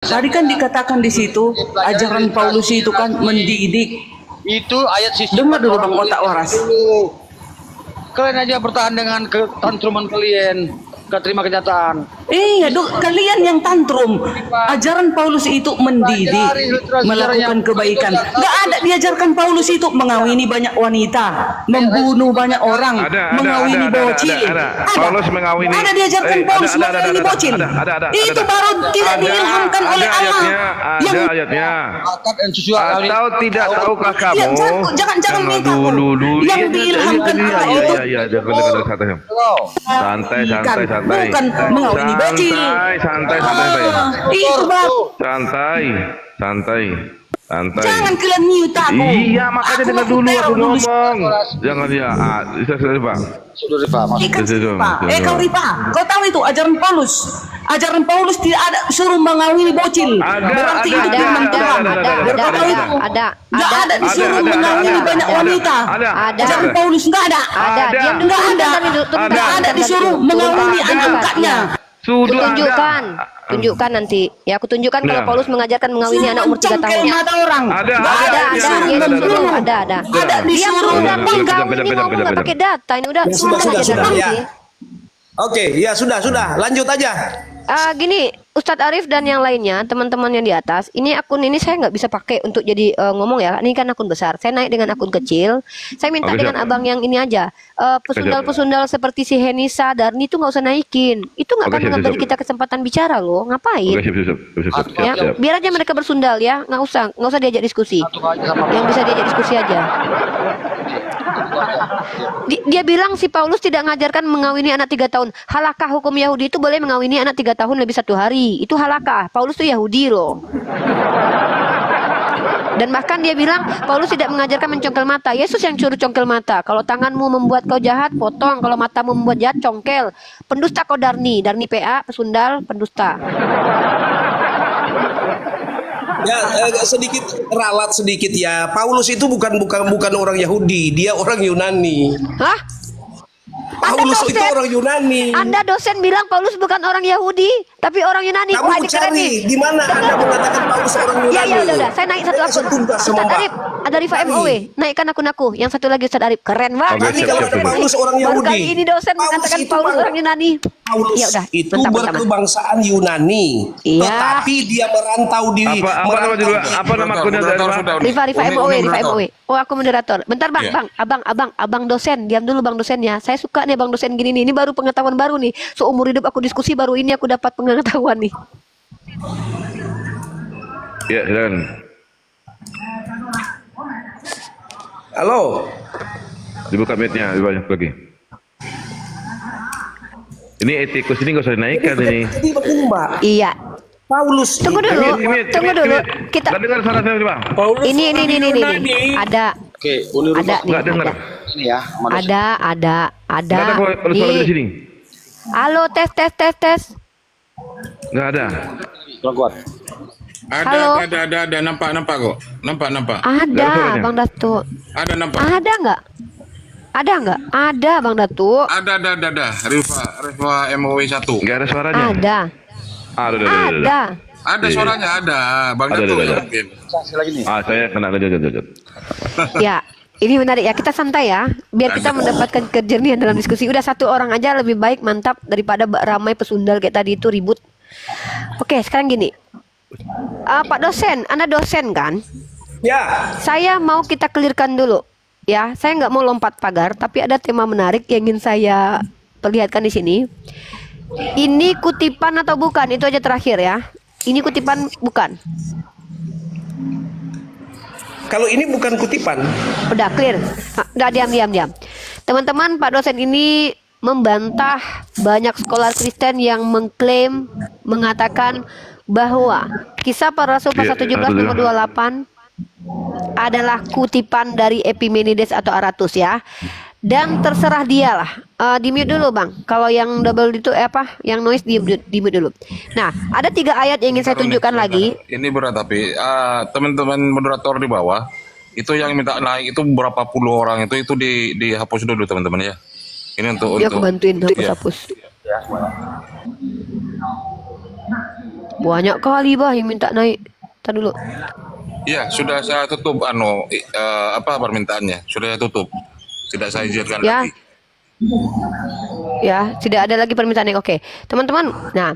Tadi kan dikatakan di situ ajaran Paulus itu kan mendidik. Itu ayat sistem. Dengar dulu Bang Otak Waras. Kalian aja bertahan dengan ketantruman kalian. Gak terima kenyataan. Iya, kalian yang tantrum. Ajaran Paulus itu mendidik, melakukan kebaikan. Gak ada diajarkan Paulus itu mengawini banyak wanita, membunuh banyak orang, mengawini bocil. Paulus mengawini. Ada diajarkan Paulus mengawini bocil. Itu baru tidak diilhamkan oleh Allah. Ada ayatnya. Atau tidak tahukah kamu? Jangan minta yang diilhamkan Allah itu. Santai. Bukan mengawini bocil. Santai. Itu baru. Santai. Jangan kalian mute aku. Iya, makanya dengar dulu aku ngomong. Jangan ya. Sudah, Pak. Kau Ripa, kau tahu itu ajaran Paulus. Ajaran Paulus tidak ada suruh mengawini bocil. Berarti itu firman Tuhan. Nggak ada disuruh mengawini banyak wanita. Ajaran Paulus nggak ada. Nggak ada disuruh mengawini anak-anaknya. Tunjukkan nanti. Ya, aku tunjukkan kalau Paulus mengajarkan mengawini anak umur 3 tahun. Ada. Dia ini ngomong nggak pakai data. Ini udah sudah ya. Oke, ya sudah. Lanjut aja. Gini, Ustadz Arif dan yang lainnya, teman-teman yang di atas, ini akun ini saya nggak bisa pakai untuk jadi ngomong ya. Ini kan akun besar. Saya naik dengan akun kecil. Saya minta dengan abang yang ini aja. Pesundal-pesundal seperti si Henisa, Darni itu nggak usah naikin. Itu nggak akan mengambil kita kesempatan bicara loh. Ngapain? Ya, biar aja mereka bersundal ya. Nggak usah diajak diskusi. Yang bisa diajak diskusi aja. Dia bilang si Paulus tidak mengajarkan mengawini anak 3 tahun. Halakah hukum Yahudi itu boleh mengawini anak 3 tahun lebih 1 hari? Itu halakah? Paulus itu Yahudi loh. Dan bahkan dia bilang Paulus tidak mengajarkan mencongkel mata. Yesus yang suruh congkel mata. Kalau tanganmu membuat kau jahat, potong. Kalau matamu membuat jahat, congkel. Pendusta kau Darni PA, pesundal, pendusta. Ya, sedikit ralat sedikit ya. Paulus itu bukan orang Yahudi, dia orang Yunani. Hah? Paulus itu orang Yunani. Anda dosen bilang Paulus bukan orang Yahudi, tapi orang Yunani. Kamu cari di mana Anda mengatakan Paulus orang Yunani? Ya udah. Saya naik satu akun. Ustadz Arif, ada Rifa MOW. Naikkan akun aku. Yang satu lagi Ustadz Arif. Keren banget. Tadi kalau ada Paulus orang Yahudi. Baru kali ini dosen mengatakan Paulus orang Yunani. Paulus itu berkebangsaan Yunani. Tetapi dia merantau di apa nama akunnya? Rifa MOW. Oh, aku moderator. Bentar Bang, abang dosen. Diam dulu Bang dosennya. Saya suka nih Bang dosen gini nih. Ini baru pengetahuan baru nih. Seumur hidup aku diskusi, baru ini aku dapat pengetahuan nih. Ya, silakan. Halo. Dibuka mic-nya, lebih banyak lagi. Ini etikus ini nggak usah dinaikkan ini. Iya. Paulus. Tunggu dulu. Kita dengar suara saya, Bang. Ini. Ada. Oke, ada nih. Nggak dengar. Ini ya. Ada. Kalau suara di sini. Halo, tes. Nggak ada. Kuat. Ada. Nampak kok. Nampak. Ada, Bang Datu. Ada nampak. Ada nggak? Ada, Bang Datu. Ada. Rifa MOW 1. Nggak ada suaranya. Ada. Ada suaranya, ada. Bang Datu ya mungkin. Saya kena lanjut. Ya, ini menarik ya. Kita santai ya, biar kita mendapatkan kejernihan dalam diskusi. Udah satu orang aja lebih baik, mantap, daripada ramai pesundal kayak tadi itu ribut. Oke, sekarang gini. Pak dosen, Anda dosen kan? Ya. Saya mau kita clearkan dulu. Ya, saya nggak mau lompat pagar, tapi ada tema menarik yang ingin saya perlihatkan di sini. Ini kutipan atau bukan? Itu aja terakhir ya. Ini kutipan bukan? Kalau ini bukan kutipan. Udah clear. Udah diam. Teman-teman, Pak dosen ini membantah banyak sekolah Kristen yang mengatakan bahwa Kisah Para Rasul pasal 17 nomor 28 adalah kutipan dari Epimenides atau Aratus ya. Dan terserah dialah. Di mute dulu Bang. Kalau yang double itu yang noise di mute dulu. Nah, ada 3 ayat yang ingin saya tunjukkan lagi. Ini berat tapi teman-teman moderator di bawah itu yang minta naik itu berapa puluh orang itu dihapus dulu teman-teman ya. Ini untuk aku bantuin hapus. Banyak kali bah yang minta naik. Tar dulu. Iya, sudah saya tutup permintaannya. Sudah saya tutup. Tidak saya izinkan Ya. lagi. Ya, tidak ada lagi permintaan yang oke. Teman-teman, nah,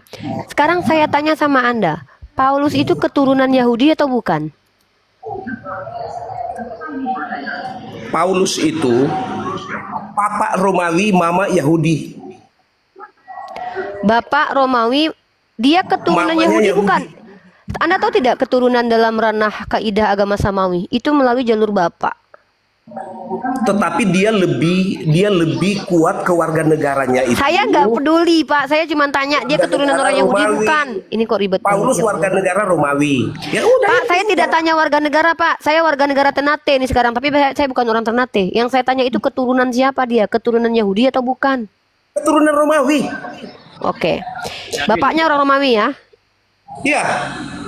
sekarang saya tanya sama Anda. Paulus itu keturunan Yahudi atau bukan? Paulus itu papa Romawi, mama Yahudi. Bapak Romawi, dia keturunan Mamanya Yahudi Yahudi. bukan? Anda tahu tidak keturunan dalam ranah kaidah agama Samawi itu melalui jalur bapak. Tetapi dia lebih kuat kewarganegaranya itu. Saya nggak peduli Pak, saya cuma tanya dia keturunan orang Yahudi Romawi. bukan? Ini kok ribet Paulus banget, ya warga Allah. negara Romawi. Ya udah. Pak, saya tidak tanya warga negara Pak, saya warga negara Ternate nih sekarang, tapi saya bukan orang Ternate. Yang saya tanya itu keturunan siapa dia? Keturunan Yahudi atau bukan? Keturunan Romawi. Oke, bapaknya orang Romawi ya? Iya.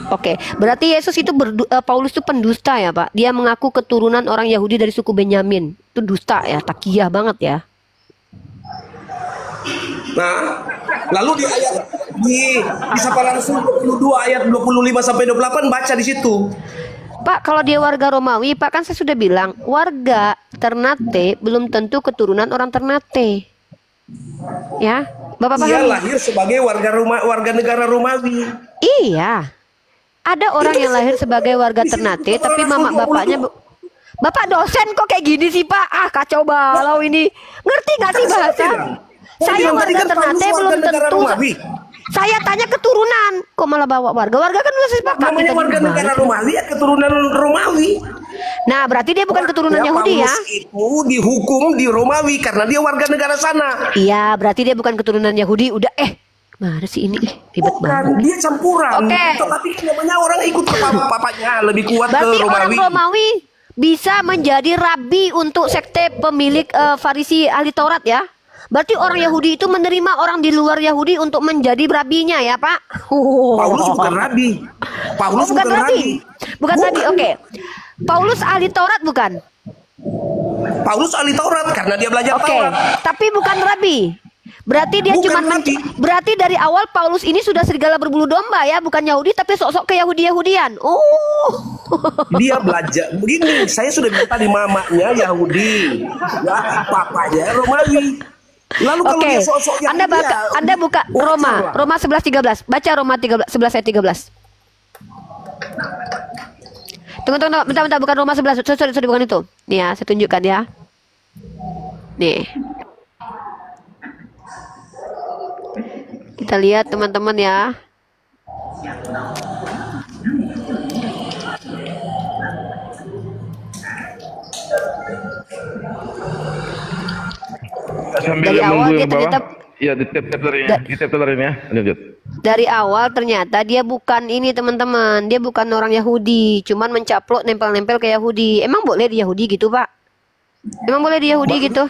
Oke, berarti Yesus itu Paulus itu pendusta ya Pak. Dia mengaku keturunan orang Yahudi dari suku Benyamin. Itu dusta ya, takiyah banget ya. Nah, lalu di Saparan Rasul 22 ayat 25 sampai 28 baca di situ. Pak, kalau dia warga Romawi, Pak kan saya sudah bilang, warga Ternate belum tentu keturunan orang Ternate. Ya, Bapak Dia paham? lahir sebagai warga negara Romawi. Iya. Ada orang yang lahir sebagai warga Ternate, tapi mama bapaknya Bapak dosen kok kayak gini sih Pak? Ah, kacau balau ini. Ngerti nggak sih bahasa? Saya warga Ternate belum tentu. Saya tanya keturunan, kok malah bawa warga? Warga kan udah sepakat. Namanya warga negara Romawi ya keturunan Romawi. Nah, berarti dia bukan keturunan Yahudi ya? Paulus itu dihukum di Romawi karena dia warga negara sana. Iya, berarti dia bukan keturunan Yahudi. Udah mana sih ini? Ribet banget. Dia campuran. Oke. Tapi namanya orang ikut ke papanya lebih kuat Berarti ke orang Romawi. Romawi bisa menjadi rabi untuk sekte pemilik Farisi ahli Taurat ya? Berarti orang Yahudi itu menerima orang di luar Yahudi untuk menjadi rabinya ya Pak? Paulus bukan rabi. Paulus bukan rabi. Bukan rabi, oke. Paulus ahli Taurat bukan? Paulus ahli Taurat karena dia belajar Oke, Taurat. tapi bukan rabi. Berarti dia Bukan cuma rabi. berarti dari awal Paulus ini sudah serigala berbulu domba ya, bukan Yahudi tapi sok-sok ke Yahudi-Yahudian. Oh. Dia belajar begini. Saya sudah bilang tadi mamanya Yahudi, ya papanya Romawi. Lalu kalau Oke. dia sok-sok Yahudi, Anda buka Roma 11:13. Baca Roma 11 ayat 13. Tunggu, bentar, bukan Roma 11. Sorry, bukan itu. Nih ya, saya tunjukkan ya. Nih. Kita lihat teman-teman ya. Sambil Dari awal nunggu dia yang bawah. ternyata- Iya, di tap telerin ya. Lanjut. Dari awal ternyata dia bukan ini teman-teman. Dia bukan orang Yahudi, cuman mencaplok nempel-nempel ke Yahudi. Emang boleh di Yahudi gitu, Pak? Emang boleh di Yahudi gitu?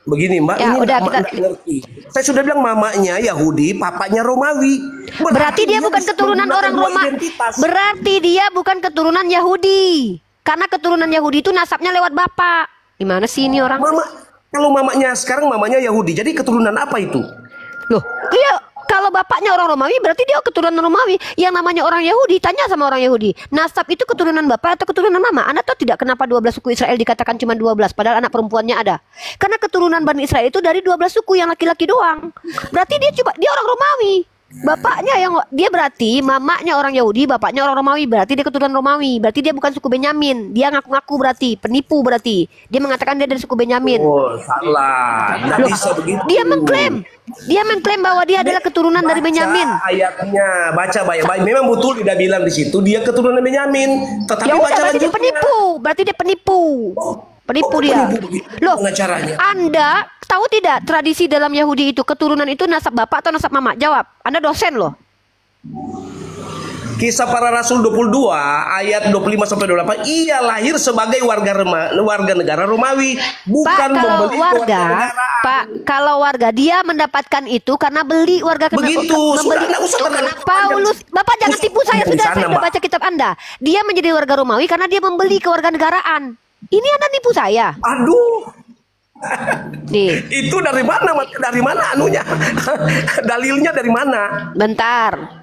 begini Mbak, Ya, ini udah, Mbak kita- nggak ngerti. Saya sudah bilang mamanya Yahudi, papanya Romawi. Berarti dia bukan keturunan orang Roma. Berarti dia bukan keturunan Yahudi. Karena keturunan Yahudi itu nasabnya lewat bapak. Gimana sih ini orang? Kalau mamanya sekarang mamanya Yahudi, jadi keturunan apa itu? Loh, iya, kalau bapaknya orang Romawi berarti dia keturunan Romawi. Yang namanya orang Yahudi, tanya sama orang Yahudi. Nasab itu keturunan bapak atau keturunan mama? Anda tahu tidak kenapa 12 suku Israel dikatakan cuma 12 padahal anak perempuannya ada? Karena keturunan Bani Israel itu dari 12 suku yang laki-laki doang. Berarti dia orang Romawi. Bapaknya yang dia berarti mamanya orang Yahudi, bapaknya orang Romawi, berarti dia keturunan Romawi. Berarti dia bukan suku Benyamin. Dia ngaku-ngaku berarti penipu berarti. Dia mengatakan dia dari suku Benyamin. Oh, salah. Nggak bisa begitu. Dia mengklaim bahwa dia adalah keturunan dari Benyamin. Ayatnya, baca baik-baik. Memang betul tidak bilang di situ dia keturunan Benyamin. Tetapi Ya udah, baca berarti dia lanjutnya. penipu. Berarti dia penipu. Penipu dia. Loh, pengacaranya. Anda tahu tidak tradisi dalam Yahudi itu keturunan itu nasab bapak atau nasab mama? Jawab. Anda dosen loh. Kisah Para Rasul 22 ayat 25 sampai 28. Ia lahir sebagai warga negara Romawi, bukan Pak, kalau membeli warga, kewarganegaraan. Pak, kalau warga dia mendapatkan itu karena beli warga Begitu, sudah nggak usah terlalu Paulus, Bapak jangan tipu saya, Dari sudah sana, saya sudah Mbak. baca kitab Anda. Dia menjadi warga Romawi karena dia membeli kewarganegaraan. Ini Anda nipu saya. Aduh, Nih, itu dari mana? Dari mana anunya? Dalilnya dari mana? bentar.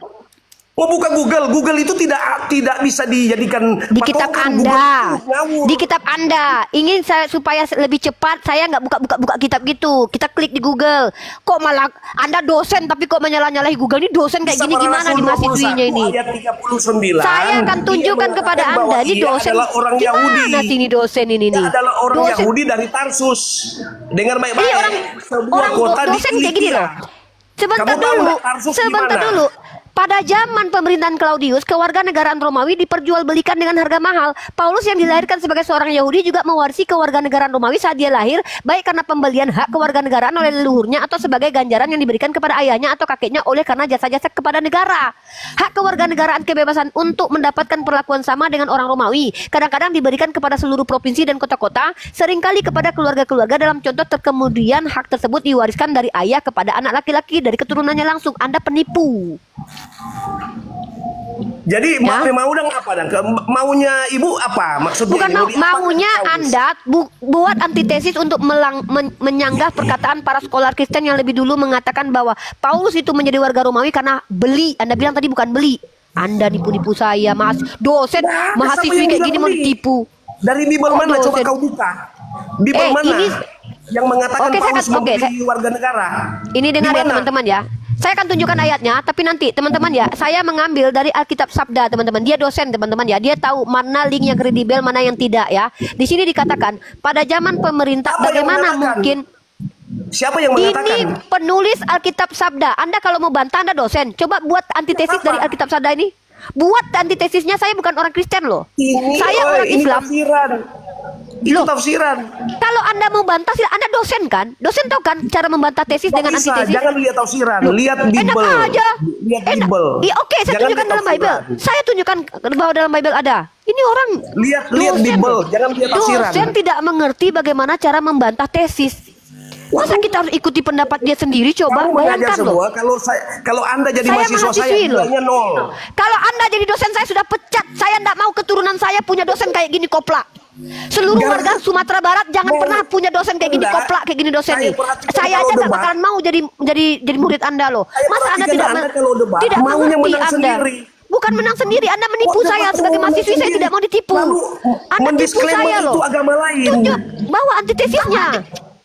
Mau buka Google, Google itu tidak bisa dijadikan Di kitab patokan. Anda, Google itu ngawur. di kitab Anda. Ingin saya supaya lebih cepat, saya nggak buka kitab gitu. Kita klik di Google. Kok malah Anda dosen tapi kok menyalahi Google? Ini dosen kayak gini gimana di mahasiswinya ini? Ayat 39, Saya akan tunjukkan dia kepada mengatakan bahwa Anda, ini ia dosen adalah orang Yahudi. gimana sih ini dosen ini Dia nih? adalah orang Dosen. Yahudi dari Tarsus. Dengar Ini baik-baik. orang dosen kayak gini loh. Sebentar Kamu tahu dulu, nggak Tarsus di sebentar mana? dulu. Pada zaman pemerintahan Claudius, kewarganegaraan Romawi diperjualbelikan dengan harga mahal. Paulus yang dilahirkan sebagai seorang Yahudi juga mewarisi kewarganegaraan Romawi saat dia lahir, baik karena pembelian hak kewarganegaraan oleh leluhurnya atau sebagai ganjaran yang diberikan kepada ayahnya atau kakeknya oleh karena jasa-jasa kepada negara. Hak kewarganegaraan kebebasan untuk mendapatkan perlakuan sama dengan orang Romawi kadang-kadang diberikan kepada seluruh provinsi dan kota-kota, seringkali kepada keluarga-keluarga. Dalam contoh kemudian hak tersebut diwariskan dari ayah kepada anak laki-laki dari keturunannya langsung. Anda penipu. Jadi Ya. mau dong apa dong? Maunya ibu apa? Maksudnya Bukan Yahudi apa? maunya Paulus. Anda buat antitesis untuk menyanggah perkataan para skolar Kristen yang lebih dulu mengatakan bahwa Paulus itu menjadi warga Romawi karena beli. Anda bilang tadi bukan beli. Anda nipu-nipu saya, Mas. Dosen Nah, ada mahasiswi siapa yang kayak bilang gini mau beli? ditipu. Dari Bible Oh, mana? Coba dosen. kau buka. Bible mana? ini yang mengatakan Oke, Paulus saya- oke, membeli warga negara. Ini dengar Di ya mana? teman-teman ya. Saya akan tunjukkan ayatnya, tapi nanti teman-teman ya, saya mengambil dari Alkitab Sabda teman-teman. Dia dosen teman-teman ya, dia tahu mana link yang kredibel, mana yang tidak ya. Di sini dikatakan pada zaman pemerintah, Apa yang bagaimana mengatakan? mungkin Siapa yang mengatakan? ini penulis Alkitab Sabda. Anda kalau mau bantah Anda dosen, coba buat antitesis Apa? dari Alkitab Sabda ini. Buat antitesisnya. Saya bukan orang Kristen loh. Saya orang ini Islam. tafsiran. Itu Loh. tafsiran. Kalau Anda mau bantah, Anda dosen kan? Dosen tahu kan cara membantah tesis Nggak dengan bisa, antitesis? jangan lihat tafsiran, lihat Enak Bible. aja. Lihat Enak. Bible. Iya, oke, saya Jangan tunjukkan lihat dalam Bible. tafsiran. Saya tunjukkan bahwa dalam Bible ada. Ini orang Lihat dosen Bible, loh. jangan lihat tafsiran. Dosen tidak mengerti bagaimana cara membantah tesis. Masa kita harus ikuti pendapat dia sendiri? Coba Kamu mengajar bayangkan loh. semua. Kalau Anda jadi Saya mahasiswa saya, mahasiswi loh. nilainya 0. Kalau Anda jadi dosen, saya sudah pecat. Saya tidak mau keturunan saya punya dosen kayak gini koplak. Seluruh Jangan- warga Sumatera Barat jangan Mau- pernah punya dosen kayak gini Enggak. koplak, kayak gini dosen Saya nih. perhatikan Saya kalau aja nggak debat. bakalan mau jadi murid Anda loh. Saya Masa Anda perhatikan tidak Anda kalau debat, tidak maunya mengerti menang Anda. sendiri. Bukan menang sendiri, Anda menipu Kok saya dapat sebagai menang mahasiswi. Saya sendiri? tidak mau ditipu. Lalu Anda tipu mendisklaimer saya loh. itu agama lain. Tunjuk, bawa antitesisnya.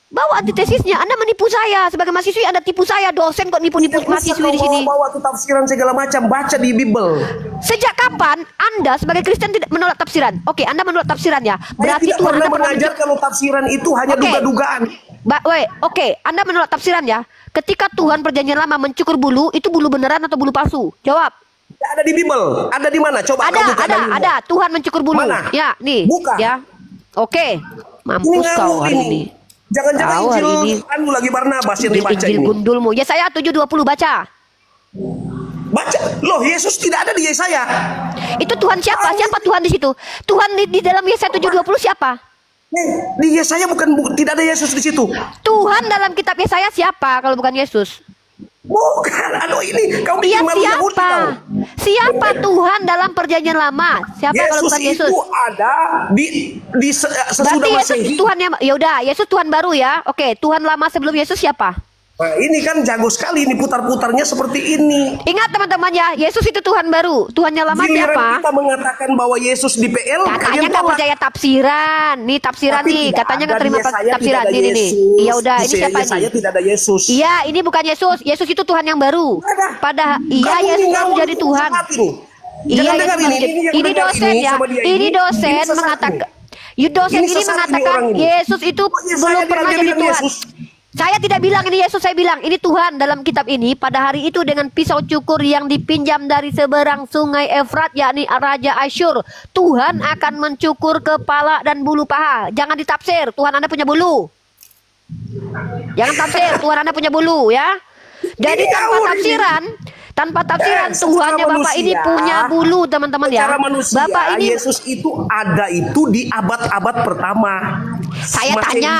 Bawa antitesisnya. Anda menipu saya sebagai mahasiswi. Anda tipu saya, dosen kok nipu-nipu Tidak usah mahasiswi di kau sini. bawa tuh tafsiran segala macam, baca di Bible. Sejak kapan Anda sebagai Kristen tidak menolak tafsiran? Oke, Anda menolak tafsiran ya. Saya Berarti tidak Tuhan pernah Anda pernah mengajar kalau tafsiran itu hanya Oke. duga-dugaan. Oke, Anda menolak tafsiran ya. Ketika Tuhan perjanjian lama mencukur bulu, itu bulu beneran atau bulu palsu? Jawab. Ada di Bible. Ada di mana? Coba kau buka dari Bible. Ada. Tuhan mencukur bulu. Mana? Ya, nih. Buka. Ya. Oke. Ini Mampus kau ngawur hari ini. Jangan-jangan Tahu hari Injil ini. anu lagi Barnabas yang dibaca Injil ini. gundulmu. Ya saya 7:20 baca. Baca. Loh, Yesus tidak ada di Yesaya. Itu Tuhan siapa? Siapa Tuhan di situ? Tuhan di dalam Yesaya 7:20 siapa? Di Yesaya tidak ada Yesus di situ. Tuhan dalam kitab Yesaya siapa kalau bukan Yesus? Bukan. Aduh, ini kau Iya bikin malu Yahudi siapa? kau. Siapa Tuhan dalam perjanjian lama? Siapa kalau Yesus bukan Yesus? itu ada di sesudah Berarti Yesus Masehi. Tuhan yang ya udah, Yesus Tuhan baru ya. Oke, Tuhan lama sebelum Yesus siapa? Nah, ini kan jago sekali ini putar-putarnya seperti ini. Ingat teman-teman ya, Yesus itu Tuhan baru. Tuhannya lama Giliran siapa? kita mengatakan bahwa Yesus di PL, Katanya kalian nggak tolak. percaya tafsiran. Nih tafsiran Tapi nih, tidak katanya ada nggak terima di Yesaya, tafsiran. tidak ada Nih nih. Yesus. Iya udah, Di ini siapa Yesaya ini? tidak ada Yesus. Iya, ini bukan Yesus. Yesus itu Tuhan yang baru. Ada. Pada iya Kamu Yesus ini baru ngawur jadi Tuhan. saat ini. Iya, Jangan Yesus dengar baru ini. jadi- Yang ini dengar dosen ya. sama dia Ini dosen sesat mengatakan. ini. Dosen Ini ini sesat ini mengatakan orang ini. Yesus itu Oh, Yesaya belum dia pernah jadi bilang Tuhan. Yesus. Saya tidak bilang ini Yesus, saya bilang ini Tuhan dalam kitab ini. Pada hari itu dengan pisau cukur yang dipinjam dari seberang sungai Efrat, yakni Raja Asyur, Tuhan akan mencukur kepala dan bulu paha. Jangan ditafsir, Tuhan Anda punya bulu. Jangan tafsir, Tuhan Anda punya bulu ya. Jadi Ini tanpa ngawur tafsiran, tanpa tafsiran secara Tuhannya Bapak manusia, ini punya bulu teman-teman ya. Secara manusia, Bapak ini Yesus itu ada itu di abad-abad pertama. saya Masehi. tanya,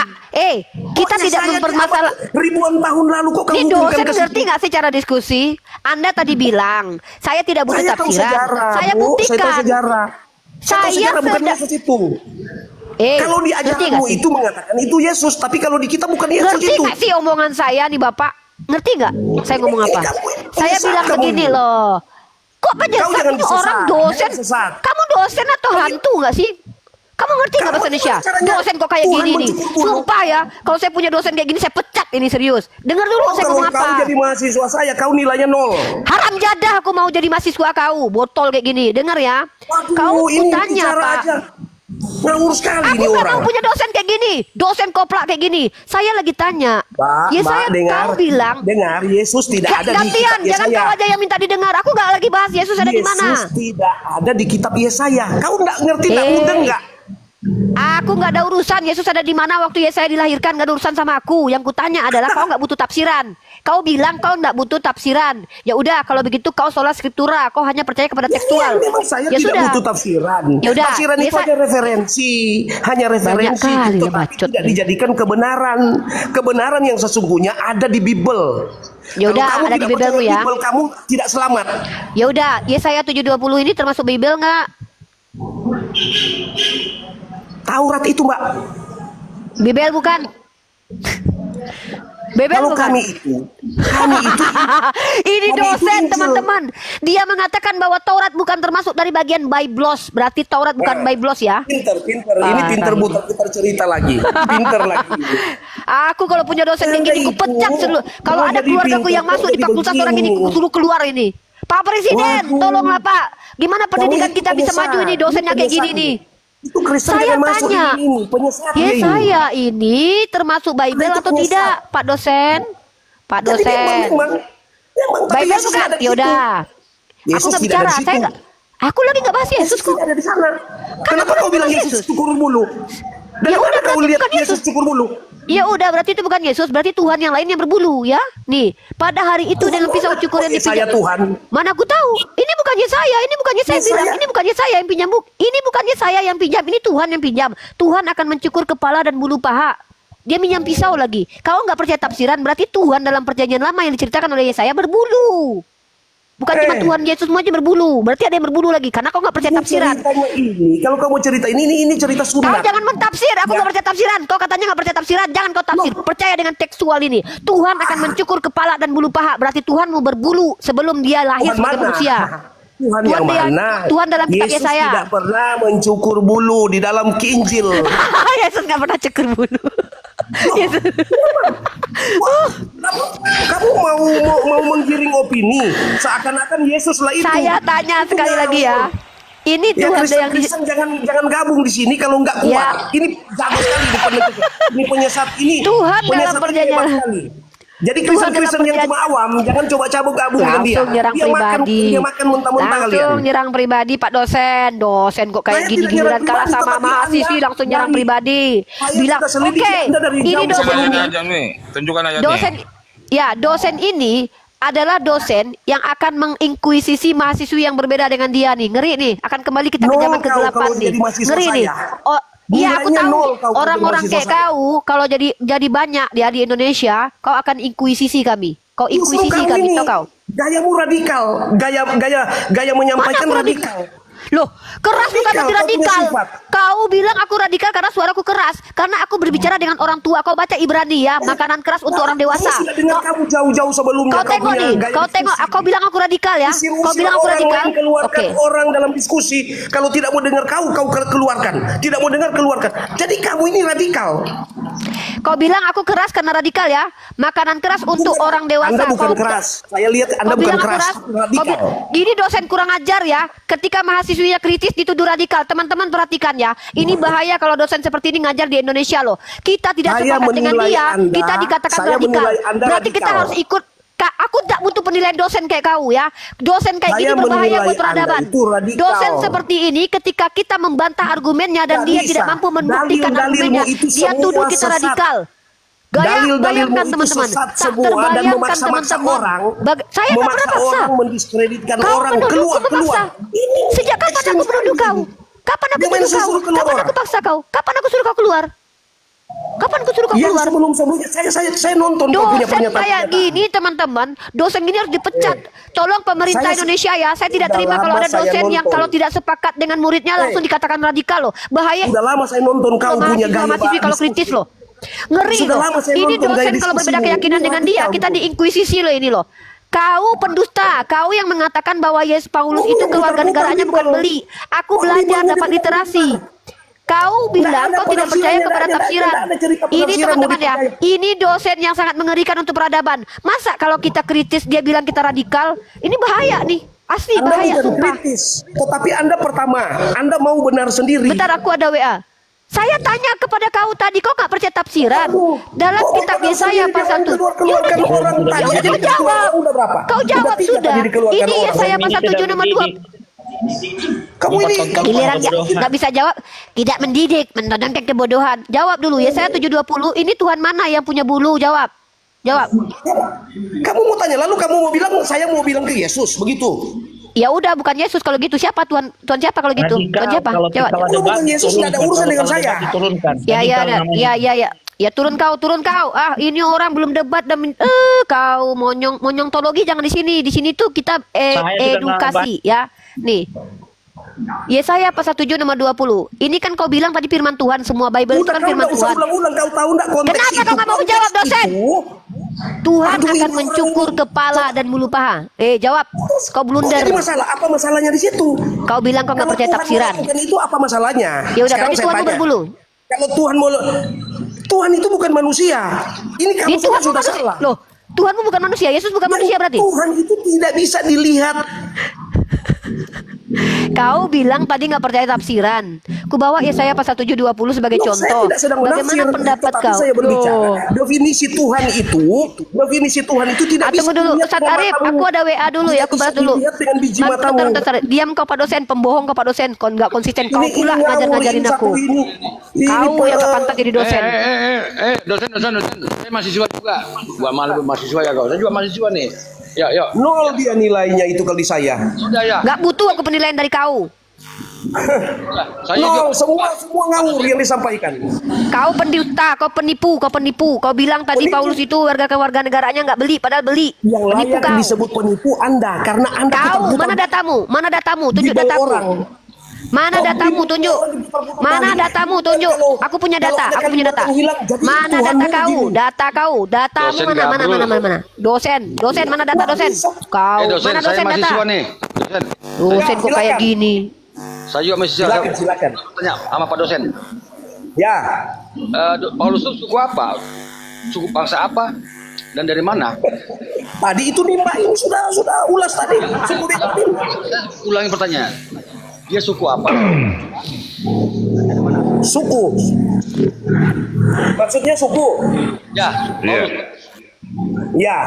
kita Kok tidak Yesaya di mempermasalah. abad ribuan tahun lalu kok kamu Ini hubungkan dosen ke ngerti situ? nggak sih cara diskusi? Anda tadi bilang saya tidak butuh Saya tahu tafsiran. sejarah, Saya Bu. Saya tahu buktikan. sejarah. Saya tahu sejarah bukan sedang- Yesus itu. Kalau di ngerti ajaranmu nggak sih? itu mengatakan itu Yesus, tapi kalau di kita bukan Yesus Ngerti itu. nggak sih omongan saya nih Bapak? Ngerti nggak? Saya ngomong apa? kamu- Saya salah bilang kamu. begini loh. Kok Kau jangan penjelasan orang sesat, dosen? jangan sesat. Kamu dosen atau hantu nggak sih? Kamu ngerti nggak bahasa Indonesia? Dosen kok kayak Tuhan gini nih. mencukur bulu. Sumpah ya, kalau saya punya dosen kayak gini saya pecat ini serius. Dengar dulu saya Kalau ngomong kau apa. jadi mahasiswa saya, kau nilainya 0. Haram jadah aku mau jadi mahasiswa kau. Botol kayak gini. Dengar ya. Waduh, Kau ini tanya bicara Pak. aja. Ngawur sekali Aku ini nggak orang. mau punya dosen kayak gini. Dosen koplak kayak gini. Saya lagi tanya. Saya dengar, kau bilang. dengar, Yesus tidak ada di Gantian, kitab jangan Yesaya. kau aja yang minta didengar. Aku nggak lagi bahas Yesus ada di mana. Yesus tidak ada di kitab Yesaya. Kau nggak ngerti, nggak mudeng nggak? Aku nggak ada urusan Yesus ada di mana waktu Yesaya dilahirkan, nggak ada urusan sama aku. Yang kutanya adalah kau nggak butuh tafsiran. Kau bilang kau nggak butuh tafsiran. Ya udah kalau begitu kau sola skriptura. Kau hanya percaya kepada tekstual. Memang saya Ya tidak sudah. butuh tafsiran. Ya udah, Tafsiran itu Yesaya- hanya referensi, hanya referensi. kali Tetapi ya, bacot. tidak dijadikan kebenaran. Kebenaran yang sesungguhnya ada di Bible. Ya udah, Kalau kamu ada di tidak Bible percaya ya. Bible, kamu tidak selamat. Ya udah, Yesaya 7:20 ini termasuk Bible nggak? Taurat itu, Mbak. Bible bukan? Bible Kalau bukan? kami itu Ini Kami dosen itu teman-teman. Dia mengatakan bahwa Taurat bukan termasuk dari bagian Biblos. Berarti Taurat bukan Biblos ya? pinter. Ini pinter putar cerita lagi. Pinter lagi. Aku kalau punya dosen kayak gini, ku pecat seluruh. Kalau ada jadi keluargaku pintar, yang masuk kok di jadi fakultas orang ini, begini? ku suruh keluar ini. Pak Presiden, Waduh. tolonglah Pak. Gimana pendidikan Kamu kita bisa penyesat. maju ini dosennya kayak gini Penyesat. nih? Itu Kristen Saya jangan masuk tanya. ini. Penyesat dia ini. Yesaya ini termasuk Bible Nah, itu atau penyesat. tidak, Pak dosen? Pak Jadi dosen. memang, tapi Bible Yesus bukan? ada di Ya situ. udah. Aku Yesus nggak tidak ada bicara. di situ. Saya nggak. Aku lagi nggak bahas Yesus Yesus kok. tidak ada di sana. Kenapa aku kau bilang bilang Yesus Yesus? cukur bulu? Dan Ya mana udah, kau berarti lihat bukan Yesus cukur bulu? Ya udah, berarti itu bukan Yesus, berarti Tuhan yang lain yang berbulu ya. Nih, pada hari itu dalam pisau cukur yang Saya dipinjam. Tuhan. Mana aku tahu? Ini bukan Yesaya, ini bukan Yesaya Yesaya. bilang, ini bukan Yesaya yang pinjam buk. Ini bukan Yesaya yang pinjam, ini Tuhan yang pinjam. Tuhan akan mencukur kepala dan bulu paha. Dia minjam pisau lagi. Kau nggak percaya tafsiran, berarti Tuhan dalam perjanjian lama yang diceritakan oleh Yesaya berbulu. Bukan cuma Tuhan Yesus semua aja berbulu. Berarti ada yang berbulu lagi karena kau nggak percaya tafsiran. Ceritanya ini, kalau kamu cerita ini cerita Kau sunat. jangan mentafsir, aku nggak percaya tafsiran. Kau katanya nggak percaya tafsiran, jangan kau tafsir. Percaya dengan tekstual ini. Tuhan akan mencukur kepala dan bulu paha. Berarti Tuhan mau berbulu sebelum dia lahir Tuhan sebagai mana? manusia. Tuhan yang mana? Tuhan dalam kitab Yesus Yesaya. tidak pernah mencukur bulu di dalam Injil. Yesus nggak pernah cukur bulu. Yesus. Kamu mau menggiring opini seakan-akan Yesuslah itu. Saya tanya Itu sekali lagi ya. Ini Ya Tuhan yang di... Kristen jangan gabung di sini kalau nggak kuat. Ya. Ini jago sekali di penyesat. Ini penyesat ini. Tuhan dalam penyesat ini perjanjian. hebat sekali. Jadi Tuhan dalam Kristen yang perjanjian. cuma awam jangan coba cabut gabung dengan dia. Langsung nyerang Dia makan, pribadi. dia makan mentah-mentah kalian. Langsung nyerang pribadi Pak dosen. Dosen kok kayak Saya gini tidak giliran nyerang kalah pribadi, sama tetapi mahasiswi Anda langsung nyerang dari- pribadi. Saya Bilang, sudah selidiki oke, Anda dari ini jauh dosen sebelum ini. Ayatnya nih, tunjukkan ayatnya. Dosen, ya dosen ini adalah dosen yang akan menginkuisisi mahasiswi yang berbeda dengan dia nih. Ngeri nih, akan kembali kita ke Nol zaman kau ke-8 kalau nih. jadi mahasiswa Ngeri nih. saya. Oh, iya aku Nilainya tahu nol kau kalau orang-orang jadi kayak mahasiswa kau kalau jadi banyak dia di Indonesia, kau akan inkuisisi kami. Kau Justru inkuisisi kamu kami, ini tahu kau? gayamu radikal, gaya menyampaikan Mana aku radikal. Loh, keras bukan Radikal, berarti kau punya radikal. sifat. Kau bilang aku radikal karena suaraku keras. Karena aku berbicara dengan orang tua. Kau baca Ibrani ya, makanan keras untuk orang dewasa. Saya sudah dengar kamu jauh-jauh sebelumnya. Kau tengok punya nih, gaya kau tengok. diskusi. Kau bilang aku radikal ya. Usir-usir Kau bilang aku orang radikal. lain, keluarkan Oke. orang dalam diskusi. Kalau tidak mau dengar kau keluarkan. Tidak mau dengar keluarkan. Jadi kamu ini radikal. Kau bilang aku keras karena radikal ya. Makanan keras untuk orang dewasa. Anda bukan Kau- keras. Saya lihat Anda Kau bukan bilang aku keras. Kau Radikal. Gini dosen kurang ajar ya. Ketika mahasiswinya kritis dituduh radikal. Teman-teman perhatikan ya. Ini bahaya kalau dosen seperti ini ngajar di Indonesia loh. Kita tidak Saya sepakat dengan menilai dia. Anda, Kita dikatakan saya radikal. menilai Anda Berarti kita radikal. harus ikut. Aku tak butuh penilaian dosen kayak kau ya. Dosen kayak Saya gini berbahaya menilai buat peradaban. Anda itu radikal. Dosen seperti ini ketika kita membantah argumennya dan Tidak dia bisa. tidak mampu membuktikan Dalil-dalilmu argumennya, itu dia semua tuduh kita sesat. radikal. Dalil-dalilmu Bayangkan itu teman-teman. sesat Tak semua dan terbayangkan memaksa-maksa teman-teman. orang. Saya nggak memaksa pernah paksa. orang, mendiskreditkan Kau orang. menuduhku Keluar. memaksa. Ini Sejak kapan ekstrem aku menuduh sekali. kau? Kapan aku Dia main tuduh kau? suruh keluar Kapan orang. aku paksa kau? Kapan aku suruh kau keluar? Kapan aku suruh kau Yang keluar? sebelum-sebelumnya saya nonton kau punya Dosen kayak pernyataan. gini teman-teman, dosen gini harus dipecat. Tolong pemerintah Saya- Indonesia ya, saya tidak Sudah terima kalau lama ada saya dosen yang nonton. kalau tidak sepakat dengan muridnya langsung dikatakan radikal loh. Bahaya. Udah lama saya nonton kau punya gaya mahasiswi kalau diskusi. kritis loh. Ngeri Sudah loh. lama saya Ini nonton gaya dosen kalau berbeda diskusimu. keyakinan Ini dengan dia, radikal, kita Bu. diinkuisisi loh ini loh. Kau pendusta, kau yang mengatakan bahwa Yesus Paulus itu kewarganegaraannya bukan beli. Aku belajar dapat literasi. Kau bilang kau tidak percaya kepada tafsiran. Ini teman-teman ya, ini dosen yang sangat mengerikan untuk peradaban. Masa kalau kita kritis dia bilang kita radikal? Ini bahaya nih, asli bahaya sumpah. Kritis, tetapi Anda pertama, Anda mau benar sendiri. Bentar, aku ada WA. Saya tanya kepada kau tadi, kau nggak percaya tafsiran? Dalam kitab Yesaya pasal 7. Kau jawab. Kau jawab sudah. Ini Yesaya pasal 7 nomor 2. Kamu ini Giliran nggak bisa jawab. Tidak mendidik, menanamkan kebodohan. Jawab dulu. Yesaya 7:20. Ini Tuhan mana yang punya bulu? Jawab. Jawab. Kamu mau tanya, lalu kamu mau bilang saya mau bilang ke Yesus begitu? Ya udah, bukan Yesus kalau gitu. Siapa Tuhan? Tuhan siapa kalau gitu? Tuhan siapa? Jawab. Bukan Yesus, nggak ada urusan dengan saya. Ya turun kau. Ah, ini orang belum debat dan kau monyong teologi jangan di sini. Di sini tuh kita edukasi ya. Nih. Yesaya pasal 7 nomor 20. Ini kan kau bilang tadi firman Tuhan, semua Bible itu kan firman Tuhan. Ulang-ulang, kau tahu enggak konteks Kenapa itu? kau nggak mau jawab, dosen? Tuhan Aduh, akan ini mencukur kepala dan bulu paha. Jawab. Kau blunder. Jadi masalah apa masalahnya di situ? Kau bilang kau nggak percaya tafsiran. Kan itu apa masalahnya? Ya udah, Sekarang berarti saya Tuhanmu tanya. berbulu. Kalau Tuhan itu bukan manusia. Ini kamu sudah salah. Loh, Tuhanmu bukan manusia. Yesus bukan manusia berarti. Tuhan itu tidak bisa dilihat. Kau bilang tadi nggak percaya tafsiran. Ku bawa Yesaya pasal 7:20 sebagai Loh, contoh. saya tidak sedang Bagaimana menafsir, pendapat tetapi kau? saya berbicara. Loh. Definisi Tuhan itu tidak bisa Tunggu dulu, dilihat Ustaz dengan Arif, matamu. aku ada WA dulu ya, aku Tidak balas bisa dulu. dilihat dengan biji matamu. Bentar. Diam kau Pak dosen, pembohong kau Pak dosen, kau nggak konsisten, kau Ini pula ngawur, ngajarin ini aku. satu ini Kau yang nggak pantas jadi dosen. Dosen. Saya mahasiswa juga. Gua malah mahasiswa ya kau. Saya juga mahasiswa nih. Ya. nol dia nilainya itu kali saya. Sudah ya. Nggak butuh aku penilaian dari kau. Saya Nol, juga. semua ngawur yang disampaikan. Kau pendusta, kau penipu. Kau bilang tadi Paulus itu warga negaranya nggak beli, padahal beli. Yang Penipu layak kau. disebut penipu Anda karena Anda Kau, ketakutan mana datamu? Tunjuk dibawa datamu. orang. Mana datamu? Tunjuk. Mana datamu? Tunjuk. Aku punya data. Mana data kau? Datamu Dosen mana? Dosen, mana data dosen? Kau, Dosen, mana saya dosen data? mahasiswa nih. Dosen kok kayak gini. Saya juga mahasiswa. Silakan. Tanya sama Pak dosen. Ya, Paulus itu suku apa? Suku bangsa apa? Dan dari mana? tadi itu nih Mbak ini sudah ulas tadi. Suku Benjamin. Ulangi pertanyaan. Dia suku apa? Suku. Maksudnya suku. Ya. Iya. Ya.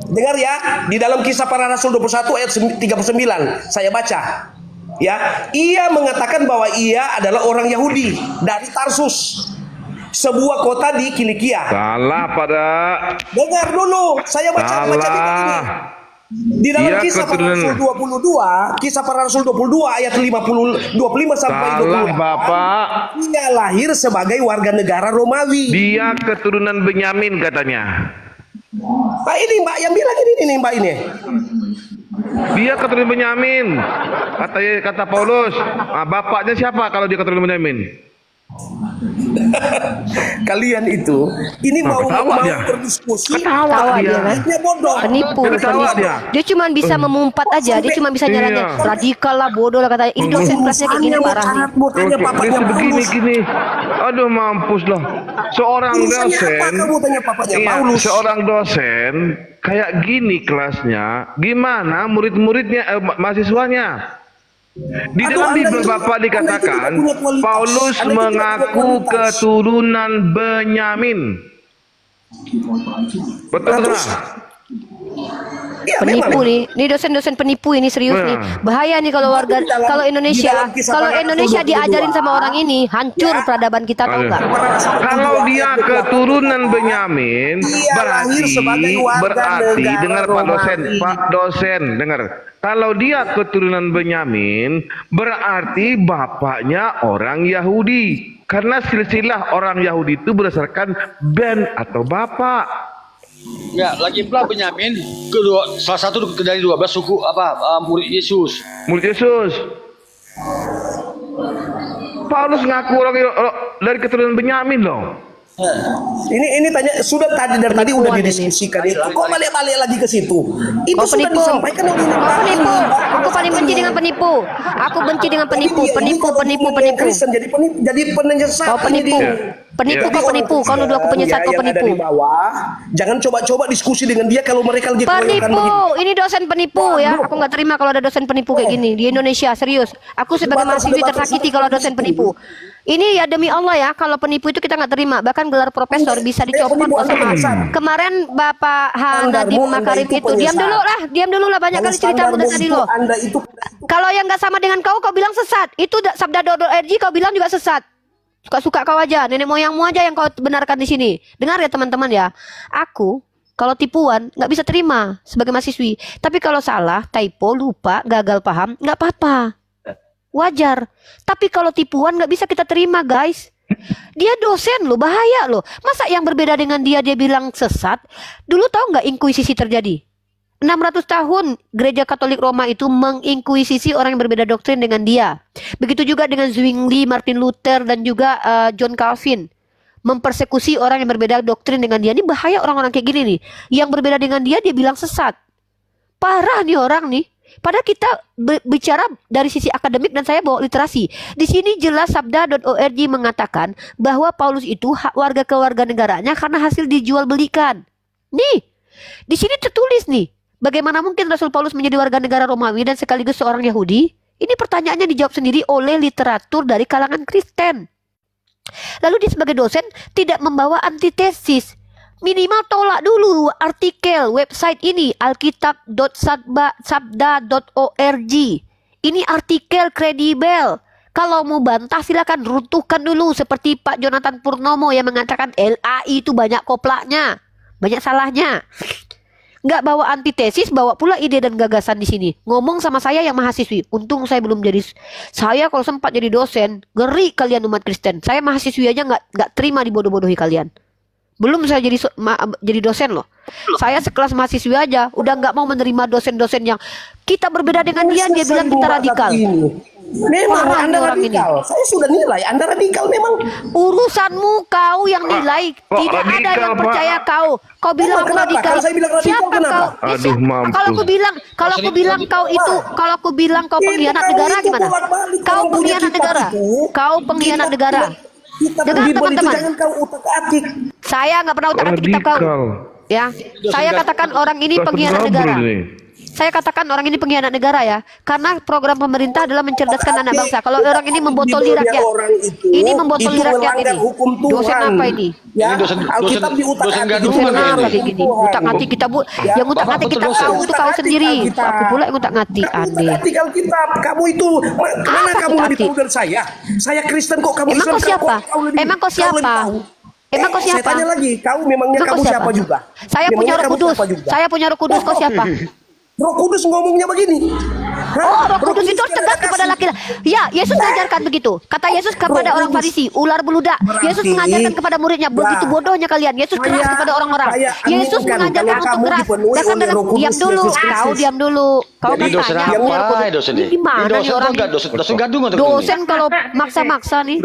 Dengar ya, di dalam Kisah Para Rasul 21 ayat 39 saya baca. Ya, ia mengatakan bahwa ia adalah orang Yahudi dari Tarsus, sebuah kota di Kilikia. Salah pada. Dengar dulu, saya baca ini. Salah. Di dalam Dia Kisah Para keturunan. Rasul 22, Kisah Para Rasul 22 ayat 25 sampai Salah 20. Bapak. Ia lahir sebagai warga negara Romawi. Dia keturunan Benyamin katanya. Nah, ini Mbak yang bilang ini nih Mbak ini. Dia keturunan Benyamin. Kata Paulus. Bapaknya siapa kalau dia keturunan Benyamin? Kalian itu ini mau ketawa dia. berdiskusi. Ketawa dia. kan? Dia bodoh. Penipu. Ketawa dia. Dia cuma bisa memumpat aja. Dia cuma bisa nyalanya Iya. radikal lah, bodoh lah katanya. Ini dosen kelasnya kayak gini parah nih. Mau tanya papanya Dia begini Paulus. gini. Aduh mampus loh. Seorang Urusannya dosen. apa kamu tanya papanya Iya, Paulus? seorang dosen kayak gini kelasnya. Gimana murid-muridnya, mahasiswanya? Di Aduh, dalam Anda Bible itu- Bapak Anda itu dikatakan tidak punya kualitas. Paulus Anda itu tidak punya mengaku kualitas. keturunan Benyamin. Betul Terus? tak? Iya, Penipu memang. nih, ini dosen-dosen penipu ini serius Nah. nih. Bahaya nih kalau warga, Di dalam- kalau di Indonesia, dalam Kisah kalau Para Rasul Indonesia 22, diajarin sama orang ini, hancur ya. peradaban kita tahu Aduh. nggak? Kalau dia keturunan Benyamin, Dia lahir sebagai warga berarti negara dengar Pak dosen, Romawi. Pak dosen, dengar. Kalau dia keturunan Benyamin, berarti bapaknya orang Yahudi. Karena silsilah orang Yahudi itu berdasarkan ben atau bapak. Ya, lagi pula Benyamin salah satu dari 12 suku murid Yesus. Murid Yesus. Paulus ngaku orang dari keturunan Benyamin loh. Ini tanya sudah tadi dari tadi udah didiskusikan itu. Kok balik-balik lagi ke situ? Itu sudah penipu. disampaikan oleh Penipu. Aku paling benci dengan penipu. Aku benci dengan penipu. Penipu. Kristen jadi penyesat. Kau penipu. Kau penipu. Kau nuduh aku penyesat, kau penipu. Dari bawah, jangan coba-coba diskusi dengan dia kalau mereka lagi Penipu. Ini dosen penipu ya. Aku nggak terima kalau ada dosen penipu kayak gini di Indonesia. Serius. Aku sebagai mahasiswi tersakiti kalau dosen penipu. Ini ya demi Allah ya, kalau penipu itu kita nggak terima. Bahkan gelar profesor bisa dicopot. Kemarin Bapak Nadiem Makarim itu diam dulu lah, banyak kali ceritamu dari tadi lo. Kalau yang nggak sama dengan kau bilang sesat. Itu sabda.org kau bilang juga sesat. Suka-suka kau aja, nenek moyangmu aja yang kau benarkan di sini. Dengar ya teman-teman ya. Aku kalau tipuan nggak bisa terima sebagai mahasiswi. Tapi kalau salah, typo, lupa, gagal paham, nggak apa-apa. Wajar. Tapi kalau tipuan nggak bisa kita terima, guys. Dia dosen loh, bahaya loh. Masa yang berbeda dengan dia bilang sesat? Dulu tahu nggak inkuisisi terjadi? 600 tahun gereja Katolik Roma itu menginkuisisi orang yang berbeda doktrin dengan dia. Begitu juga dengan Zwingli, Martin Luther, dan juga John Calvin. Mempersekusi orang yang berbeda doktrin dengan dia. Ini bahaya orang-orang kayak gini nih. Yang berbeda dengan dia bilang sesat. Parah nih orang nih. Padahal kita bicara dari sisi akademik dan saya bawa literasi. Di sini jelas sabda.org mengatakan bahwa Paulus itu hak warga kewarganegaranya karena hasil dijual belikan. Nih, di sini tertulis nih. Bagaimana mungkin Rasul Paulus menjadi warga negara Romawi dan sekaligus seorang Yahudi? Ini pertanyaannya dijawab sendiri oleh literatur dari kalangan Kristen. Lalu dia sebagai dosen tidak membawa antitesis. Minimal tolak dulu artikel website ini alkitab.sabda.org. Ini artikel kredibel. Kalau mau bantah silakan runtuhkan dulu seperti Pak Jonathan Purnomo yang mengatakan LAI itu banyak koplaknya, banyak salahnya. Nggak bawa antitesis, bawa pula ide dan gagasan di sini. Ngomong sama saya yang mahasiswi. Untung saya belum jadi. Saya kalau sempat jadi dosen, ngeri kalian umat Kristen. Saya mahasiswi aja nggak terima dibodoh-bodohi kalian. Belum saya jadi dosen loh. Saya sekelas mahasiswi aja udah nggak mau menerima dosen-dosen yang kita berbeda dengan dia bilang kita radikal. Memang Anda radikal. Saya sudah nilai Anda radikal memang. Urusanmu kau yang nilai. Tidak ada yang percaya kau. Kau bilang aku radikal. Siapa kau? Kalau aku bilang kau pengkhianat negara gimana? Kau pengkhianat negara. Kau pengkhianat negara. Dengar teman-teman. Saya nggak pernah utak-atik kitab kau. Ya, saya katakan orang ini pengkhianat negara. Saya katakan orang ini pengkhianat negara ya, karena program pemerintah adalah mencerdaskan anak bangsa. Kalau orang ini membotoli rakyat, ini membotoli rakyat ini. Dosen apa ini? Ya, dosen gaduh apa kayak gini? Utak-atik kita yang utak-atik kita tahu itu kau sendiri. Aku pula yang utak-atik aneh. Artikel kitab kamu itu mana kamu lebih tahu dari saya? Saya Kristen kok kamu Islam. Emang kau siapa? Emang kau siapa? Saya tanya lagi, kau memangnya kamu siapa juga? Saya punya Roh Kudus. Saya punya Roh Kudus. Kau siapa? Roh Kudus ngomongnya begini. Roh Kudus itu tegas kepada laki-laki. Ya, Yesus mengajarkan begitu. Kata Yesus kepada orang Farisi, ular beludak. Yesus mengajarkan kepada muridnya, begitu bodohnya kalian. Yesus keras kepada orang-orang. Yesus mengajarkan untuk keras. Diam dulu. Kau diam dulu. Kau kan tanya. Ini gimana nih orang? Dosen gadung atau dosen kalau maksa-maksa nih.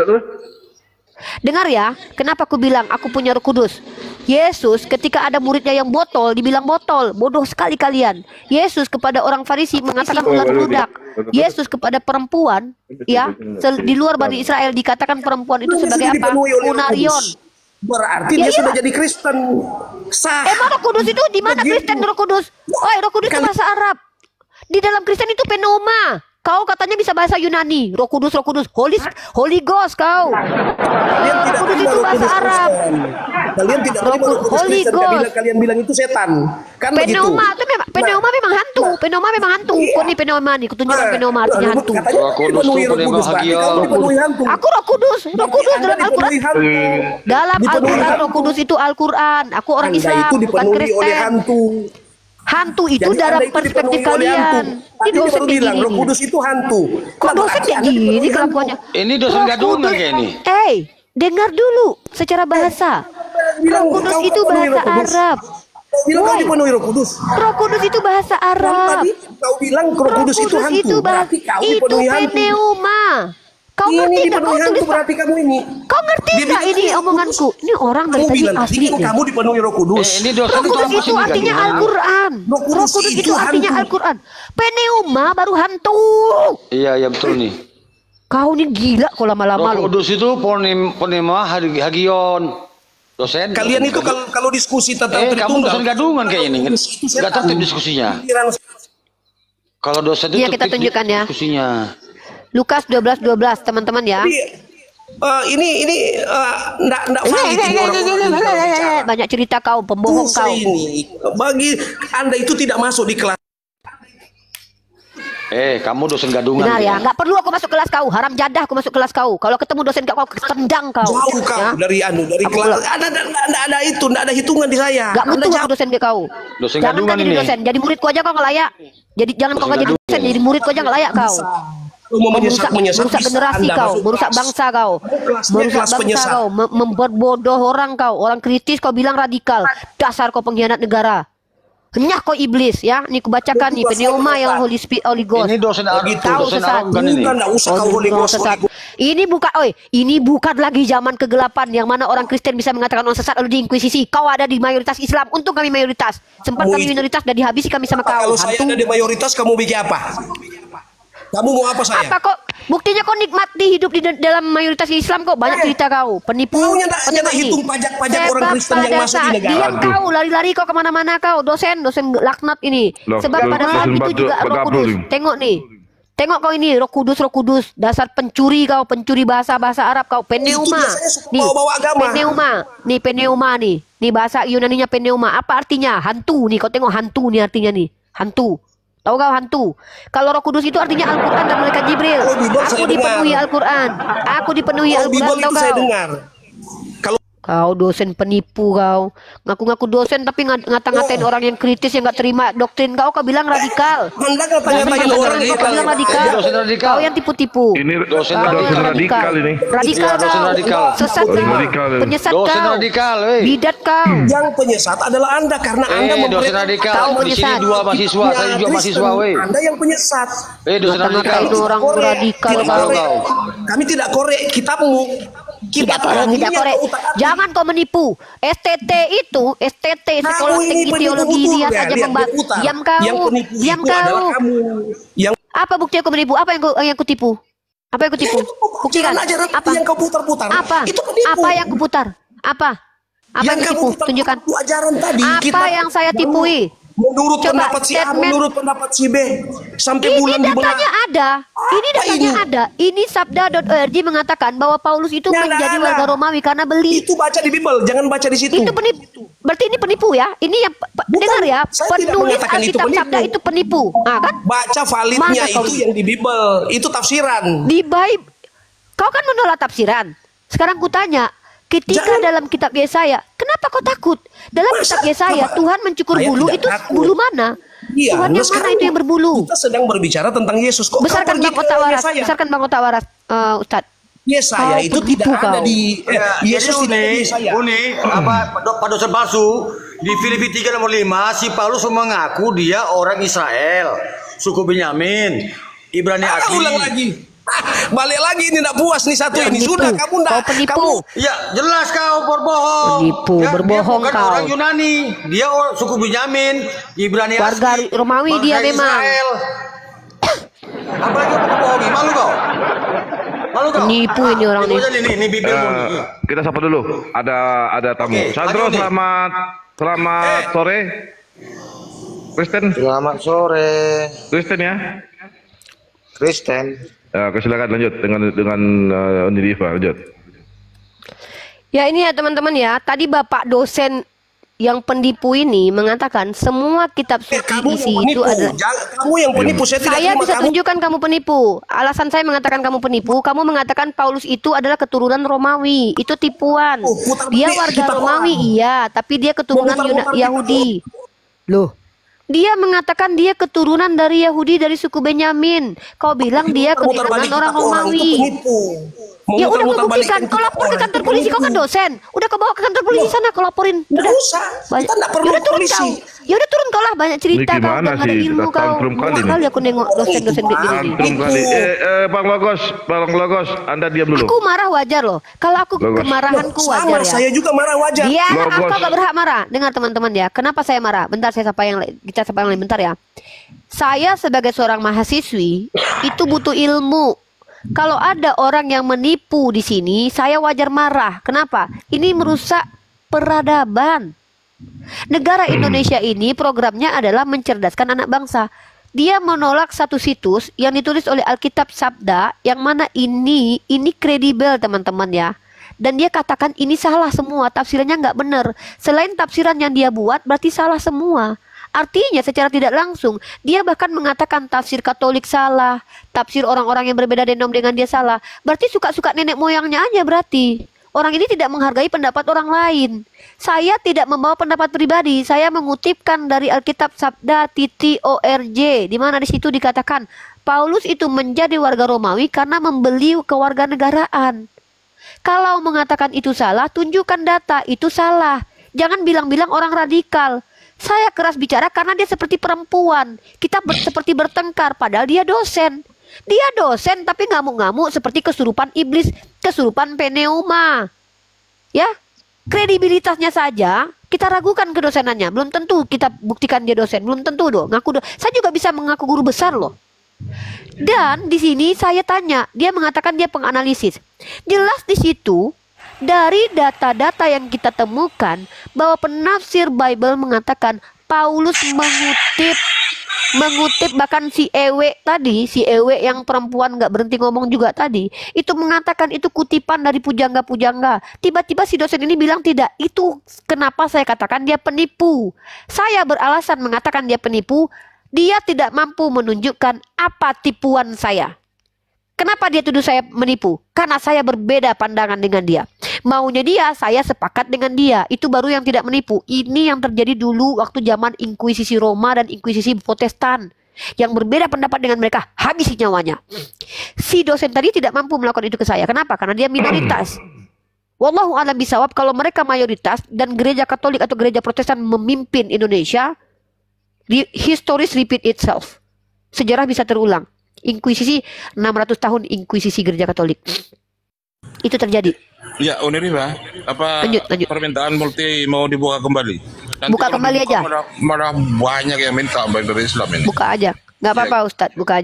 Dengar ya, kenapa aku bilang aku punya Roh Kudus? Yesus ketika ada muridnya yang botol, dibilang botol. Bodoh sekali kalian. Yesus kepada orang Farisi mengatakan ular beludak. Yesus kepada perempuan, ya, di luar Bani Israel dikatakan perempuan itu sebagai apa? Punarion. Berarti dia sudah jadi Kristen. Sah. Emang Roh Kudus itu di mana Kristen Roh Kudus? Oh, Roh Kudus itu bahasa Arab. Di dalam Kristen itu pneuma. Kau katanya bisa bahasa Yunani. Roh Kudus, Holy Ghost kau. Roh Kudus itu bahasa Arab. Kalian tidak terima Roh Kudus Kristen bila kalian bilang itu setan. Kan pneuma itu memang hantu. Pneuma memang hantu. Kau nih pneuma nih, kutunjukkan pneuma artinya hantu. Roh Kudus itu bahagia. Aku Roh Kudus dalam Al-Qur'an. Dalam Al-Qur'an Roh Kudus itu Al-Qur'an. Aku orang Islam, bukan Kristen. Hantu itu dalam perspektif kalian. Ini dosen bilang Roh Kudus itu hantu. Kok dosen kayak gini kelakuannya? Ini dosen gadungan kayak ini. Dengar dulu secara bahasa. Roh Kudus itu bahasa Arab. Bilang kau dipenuhi Roh Kudus. Roh Kudus itu bahasa Arab. Tadi kau bilang Roh Kudus itu hantu. Berarti kau dipenuhi hantu. Itu pneuma. Kau ini ngerti nggak? Kau dipenuhi tulis hantu Pak. berarti kamu ini. Kau ngerti Dia nggak bilang ini omonganku? Ini orang dari Kamu tadi bilang tadi asli. kan kamu dipenuhi Roh Kudus. Ini dosen Roh itu Kudus apa itu sih? artinya Al-Quran. Roh Kudus Roh Kudus itu itu artinya hantu. Al-Quran. Pneuma baru hantu. Iya, iya betul nih. Kau nih gila kau lama-lama Roh lu. Kudus itu ponema hagion. Dosen. Kalian itu kalau diskusi tentang kamu Tritunggal, dosen gadungan kayak ini. Enggak tertib diskusinya. Kalau dosen itu Iya, kita tertib tunjukkan ya. diskusinya. Lukas 12:12 teman-teman ya. ini enggak valid ini orang-orang yang bicara. Banyak cerita kau, pembohong Dosa kau. ini bagi Anda itu tidak masuk di kelas. Kamu dosen gadungan. Benar ya, nggak perlu aku masuk kelas kau. Haram jadah aku masuk kelas kau. Kalau ketemu dosen kau tendang kau. Jauh kau Ya? dari dari Aku kelas. pulang. Ada itu, enggak ada hitungan di saya. Gak Anda butuh jauh. aku dosen ke kau. Dosen Jangan gadungan kau jadi ini. dosen, jadi muridku aja kau nggak layak. Jadi jangan kau nggak jadi dosen, jadi muridku aja nggak layak kau. Mau merusak Merusak generasi Anda kau, masuk merusak kelas. bangsa kau, Kelasnya merusak kelas bangsa penyesat. kau, membuat bodoh orang kau, orang kritis kau bilang radikal, dasar kau pengkhianat negara. Henyah kau iblis ya, nih kubacakan nih pneuma yang Holy Spirit, Holy Ghost. Ini dosen Tahu dosen sesat. arogan ini. Enggak usah kau Holy Ghost. Sesat. Ini bukan lagi zaman kegelapan yang mana orang Kristen bisa mengatakan orang sesat lalu diinkuisisi. Kau ada di mayoritas Islam, untung kami mayoritas. Sempat kami minoritas dan dihabisi kami sama kau. Kalau saya ada di mayoritas, kamu bikin apa? Kamu mau apa saya? Apa kok? Buktinya kau nikmati hidup di dalam mayoritas Islam kok banyak cerita kau. Penipu. Maunya enggak penyembah hitung ini. pajak-pajak orang Sebab Kristen yang pada masuk di saat negara. diam kau lari-lari kau kemana-mana kau dosen laknat ini. Loh, Sebab pada saat dosen itu batu- juga Roh batu Kudus. ini. Tengok nih. Tengok kau ini Roh Kudus dasar pencuri kau, pencuri bahasa Arab kau, pneuma. biasanya suka Nih, bawa-bawa agama. pneuma nih. Nih bahasa Yunaninya pneuma. Apa artinya? Hantu nih. Kau tengok hantu nih artinya nih. Hantu. Tahu kau hantu? Kalau Roh Kudus itu artinya Al-Quran dan malaikat Jibril. Kalau Bible Aku saya dipenuhi dengar. Al-Quran. Aku dipenuhi Kalau Al-Quran. Bible Tahu itu saya kau? dengar. Kalau Kau dosen penipu kau. Ngaku-ngaku dosen tapi ngata-ngatain orang yang kritis yang nggak terima doktrin kau. Kau bilang radikal. Anda katanya orang Kau bilang radikal. Dosen radikal. Kau yang tipu-tipu. Ini Dosen dosen radikal ini. Radikal Iya, dosen kau. radikal. Sesat Dosen kau. radikal. Penyesat Dosen kau. radikal, Bidat kau. yang penyesat adalah Anda karena Anda dosen radikal. Tahu Di sini penyesat. 2 mahasiswa, saya juga mahasiswa, weh. Anda yang penyesat. Dosen radikal. Ngata-ngatain orang radikal Tidak kau. korek. Kami tidak korek kitabmu. Tidak korek. Jangan kau menipu. STT itu, Sekolah Kamu ini Teknik penipu Teologi, betul, lihat ya, aja lihat membahas. dia putar. Diam kau. Yang penipu Diam itu adalah kau. kamu. Yang Apa bukti aku menipu? Apa yang ku tipu? Apa yang ku tipu? Buktikan. Jangan ajaran Apa? yang kau putar-putar. Apa? Itu penipu. Apa yang ku putar? Apa? Apa yang ku kamu tipu? putar Tunjukkan. itu ajaran tadi. Apa yang saya tipui? Menurut Coba, pendapat si A, statement. menurut pendapat si B, sampai Ini bulan di datanya ada. Ini Apa datanya ini? ada. Ini sabda.org mengatakan bahwa Paulus itu Nggak menjadi ada. warga Romawi karena beli. Itu baca di Bible, jangan baca di situ. Itu penipu. Berarti ini penipu ya? Ini yang Bukan, dengar ya? saya tidak Penulis mengatakan itu Alkitab penipu. sabda itu penipu. Ah kan? Baca validnya Mana kau itu yang di Bible, itu tafsiran. Di Bible. Kau kan menolak tafsiran. Sekarang kutanya, ketika Jangan. dalam kitab Yesaya, kenapa kau takut? Dalam Masa? kitab Yesaya, Apa? Tuhan mencukur Saya bulu, tidak itu takut. bulu mana? Iya, Tuhan nah yang mana sekarang itu yang berbulu? Kita sedang berbicara tentang Yesus. Kok Besarkan kau pergi Bang ke Otak Waras, Yesaya? besarkan Bang Otak Waras, Ustadz. Yesaya Kau itu penipu tidak ada kau. di Yesus Jadi tidak ada di Yesaya. Uni, Pak dosen palsu di Filipi 3 nomor 5 si Paulus mengaku dia orang Israel, suku Benyamin, Ibrani asli. Ulang lagi. Balik lagi ini tidak puas nih satu ini. Penipu. Sudah kamu Kau enggak penipu. Ya jelas kau berbohong. Penipu, Ya, berbohong dia bukan kau. orang Yunani, dia orang suku Benyamin, Ibrani Warga asli. Romawi bangsa dia memang. Israel. Apalagi kau bohongi, malu kau. Malu kau. Penipu ini orang Ini nih. aja nih bibirmu nih. Kita sapa dulu. Ada tamu. Oke, Sandro, maju nih. selamat sore. Kristen, Selamat sore, Kristen ya. Kristen. Oke, silakan lanjut dengan Uni Diva, lanjut. Ya ini ya teman-teman ya, tadi Bapak dosen yang penipu ini mengatakan semua kitab suci Kamu isi yang itu penipu. adalah. Kamu yang penipu. Saya tidak Saya terima bisa kamu. tunjukkan kamu penipu. Alasan saya mengatakan kamu penipu, kamu mengatakan Paulus itu adalah keturunan Romawi. Itu tipuan. Oh, putar Dia balik warga kitab Romawi, orang. iya, tapi dia keturunan Memutar-mutar kitab Yahudi. Loh. Dia mengatakan dia keturunan dari Yahudi dari suku Benyamin. Kau bilang dia Memutar keturunan balik orang kitab orang, itu Romawi. penipu. Ya udah kau Memutar-mutar buktikan, balikan kau kitab lapor ke orang, kantor itu polisi, kau kan penipu. dosen. Udah kau bawa ke kantor polisi sana, kau laporin. Nggak Udah. usah. Banyak. Kita nggak perlu Yaudah, turun polisi. kau. Ya udah turun kau lah, banyak cerita Ini kau gimana dan ada sih? ilmu kau. Tantrum kali Muak nih. kali aku nengok dosen-dosen di sini. Tantrum kali. Bang Logos, Anda diam dulu. Aku marah wajar loh. Kalau aku Logos. kemarahanku Sama, wajar ya. saya juga marah wajar. Iya, Logos. aku gak berhak marah. Dengar teman-teman ya. Kenapa saya marah? Bentar saya sapa yang kita sapa yang lain bentar ya. Saya sebagai seorang mahasiswi itu butuh ilmu. Kalau ada orang yang menipu di sini, saya wajar marah. Kenapa? Ini merusak peradaban. Negara Indonesia ini programnya adalah mencerdaskan anak bangsa. Dia menolak satu situs yang ditulis oleh Alkitab Sabda yang mana ini kredibel teman-teman ya. Dan dia katakan ini salah semua, tafsirannya nggak benar. Selain tafsiran yang dia buat berarti salah semua. Artinya secara tidak langsung dia bahkan mengatakan tafsir Katolik salah, tafsir orang-orang yang berbeda denom dengan dia salah. Berarti suka-suka nenek moyangnya aja berarti. Orang ini tidak menghargai pendapat orang lain. Saya tidak membawa pendapat pribadi. Saya mengutipkan dari Alkitab Sabda.org, di mana di situ dikatakan Paulus itu menjadi warga Romawi karena membeli kewarganegaraan. Kalau mengatakan itu salah, tunjukkan data itu salah. Jangan bilang-bilang orang radikal. Saya keras bicara karena dia seperti perempuan. Kita seperti bertengkar, padahal dia dosen. Dia dosen tapi ngamuk-ngamuk seperti kesurupan iblis, kesurupan pneuma. Ya, kredibilitasnya saja kita ragukan kedosenannya. Belum tentu kita buktikan dia dosen, belum tentu dong. Saya juga bisa mengaku guru besar loh. Dan di sini saya tanya, dia mengatakan dia penganalisis. Jelas di situ dari data-data yang kita temukan bahwa penafsir Bible mengatakan Paulus mengutip bahkan si Ewe yang perempuan nggak berhenti ngomong juga tadi, itu mengatakan itu kutipan dari pujangga-pujangga. Tiba-tiba si dosen ini bilang tidak. Itu kenapa saya katakan dia penipu. Saya beralasan mengatakan dia penipu. Dia tidak mampu menunjukkan apa tipuan saya. Kenapa dia tuduh saya menipu? Karena saya berbeda pandangan dengan dia. Maunya dia, saya sepakat dengan dia. Itu baru yang tidak menipu. Ini yang terjadi dulu waktu zaman Inkuisisi Roma dan Inkuisisi Protestan. Yang berbeda pendapat dengan mereka, habis nyawanya. Si dosen tadi tidak mampu melakukan itu ke saya. Kenapa? Karena dia minoritas. Wallahu a'lam bishawab, kalau mereka mayoritas dan gereja Katolik atau gereja Protestan memimpin Indonesia, history repeat itself. Sejarah bisa terulang. Inkuisisi 600 tahun inkuisisi gereja Katolik. Itu terjadi. Ya, Uniriva, apa lanjut. permintaan multi mau dibuka kembali? Nanti buka kembali aja. Malah banyak yang minta baik dari Islam ini. Buka aja. Nggak apa-apa Ustadz, buka aja.